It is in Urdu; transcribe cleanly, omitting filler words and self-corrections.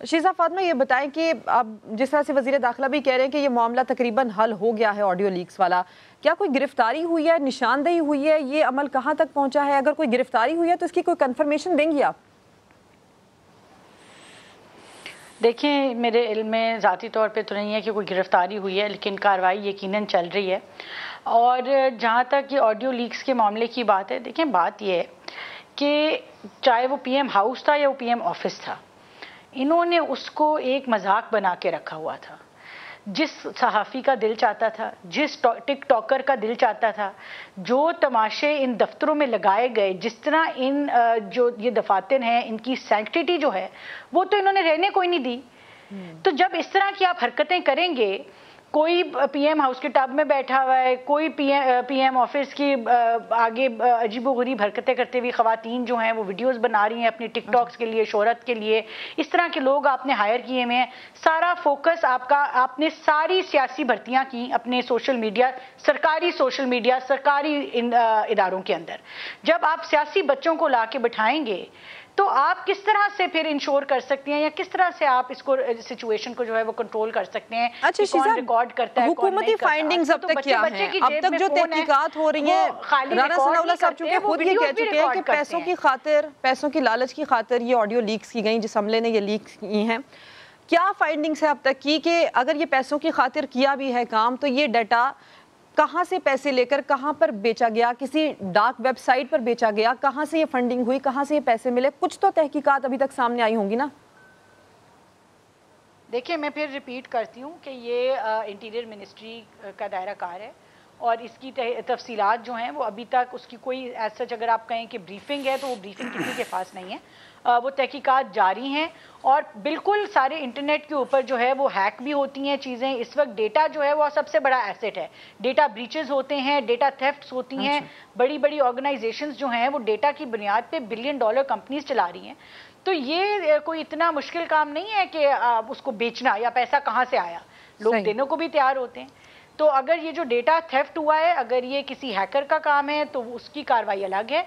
شیزہ فاطمہ یہ بتائیں کہ اب جس طرح سے وزیر داخلہ بھی کہہ رہے ہیں کہ یہ معاملہ تقریباً حل ہو گیا ہے آڈیو لیکس والا، کیا کوئی گرفتاری ہوئی ہے، نشاندہی ہوئی ہے، یہ عمل کہاں تک پہنچا ہے؟ اگر کوئی گرفتاری ہوئی ہے تو اس کی کوئی کنفرمیشن دیں گی آپ؟ دیکھیں میرے علم میں ذاتی طور پہ تو نہیں ہے کہ کوئی گرفتاری ہوئی ہے، لیکن کارروائی یقیناً چل رہی ہے۔ اور جہاں تک یہ آڈیو لیکس کے معاملے کی بات ہے، دیکھیں بات یہ ہے کہ چاہے وہ پی ایم ہاؤس تھا یا وہ پی ایم آفس تھا، انہوں نے اس کو ایک مذاق بنا کے رکھا ہوا تھا۔ جس صحافی کا دل چاہتا تھا، جس ٹک ٹاکر کا دل چاہتا تھا، جو تماشے ان دفتروں میں لگائے گئے، جس طرح ان جو یہ دفاتر ہیں ان کی سینکٹیٹی جو ہے وہ تو انہوں نے رہنے کوئی نہیں دی۔ تو جب اس طرح کی آپ حرکتیں کریں گے، کوئی پی ایم ہاؤس کے ٹب میں بیٹھا ہوا ہے، کوئی پی ایم آفس کی آگے عجیب و غریب حرکتیں کرتے ہوئی خواتین جو ہیں وہ ویڈیوز بنا رہی ہیں اپنی ٹک ٹاکس کے لیے، شہرت کے لیے، اس طرح کے لوگ آپ نے ہائر کیے ہوئے ہیں، سارا فوکس آپ نے ساری سیاسی بھرتیاں کی اپنے سوشل میڈیا، سرکاری سوشل میڈیا، سرکاری اداروں کے اندر۔ جب آپ سیاسی بچوں کو لا کے بٹھائیں گے تو آپ کس طرح سے پھر انشور کر سکتے ہیں یا کس طرح سے آپ اس کو سچویشن کو جو ہے وہ کنٹرول کر سکتے ہیں کہ کون ریکارڈ کرتا ہے، حکومتی فائنڈنگز اب تک کیا ہیں؟ اب تک جو تحقیقات ہو رہی ہیں، رانا ثناء اللہ صاحب چونکہ خود یہ کہہ چکے ہیں کہ پیسوں کی لالچ کی خاطر یہ آڈیو لیکس کی گئیں، جس عملے نے یہ لیکس کی ہیں۔ کیا فائنڈنگز ہے اب تک کی کہ اگر یہ پیسوں کی خاطر کیا بھی ہے کام تو یہ ڈیٹا کہاں سے پیسے لے کر کہاں پر بیچا گیا، کسی ڈارک ویب سائٹ پر بیچا گیا، کہاں سے یہ فنڈنگ ہوئی، کہاں سے یہ پیسے ملے؟ کچھ تو تحقیقات ابھی تک سامنے آئی ہوں گی نا؟ دیکھیں میں پھر ریپیٹ کرتی ہوں کہ یہ انٹیریئر منسٹری کا دائرہ کار ہے اور اس کی تفصیلات جو ہیں وہ ابھی تک اس کی کوئی ایز سچ اگر آپ کہیں کہ بریفنگ ہے تو وہ بریفنگ کسی کے پاس نہیں ہے۔ وہ تحقیقات جاری ہیں اور بالکل سارے انٹرنیٹ کے اوپر جو ہے وہ ہیک بھی ہوتی ہیں چیزیں۔ اس وقت ڈیٹا جو ہے وہ سب سے بڑا ایسٹ ہے، ڈیٹا بریچز ہوتے ہیں، ڈیٹا تھیفٹس ہوتی ہیں، بڑی بڑی آرگنائزیشنز جو ہیں وہ ڈیٹا کی بنیاد پہ بلین ڈالر کمپنیز چلا رہی ہیں۔ تو یہ کوئی اتنا مشکل کام نہیں ہے کہ اس کو بیچنا یا پیسہ کہاں سے آیا، لوگ دینے کو بھی تیار ہوتے ہیں۔ تو اگر یہ جو ڈیٹا تھیفٹ ہوا ہے، اگر یہ کسی ہیکر کا کام ہے تو اس کی کارروائی الگ ہے۔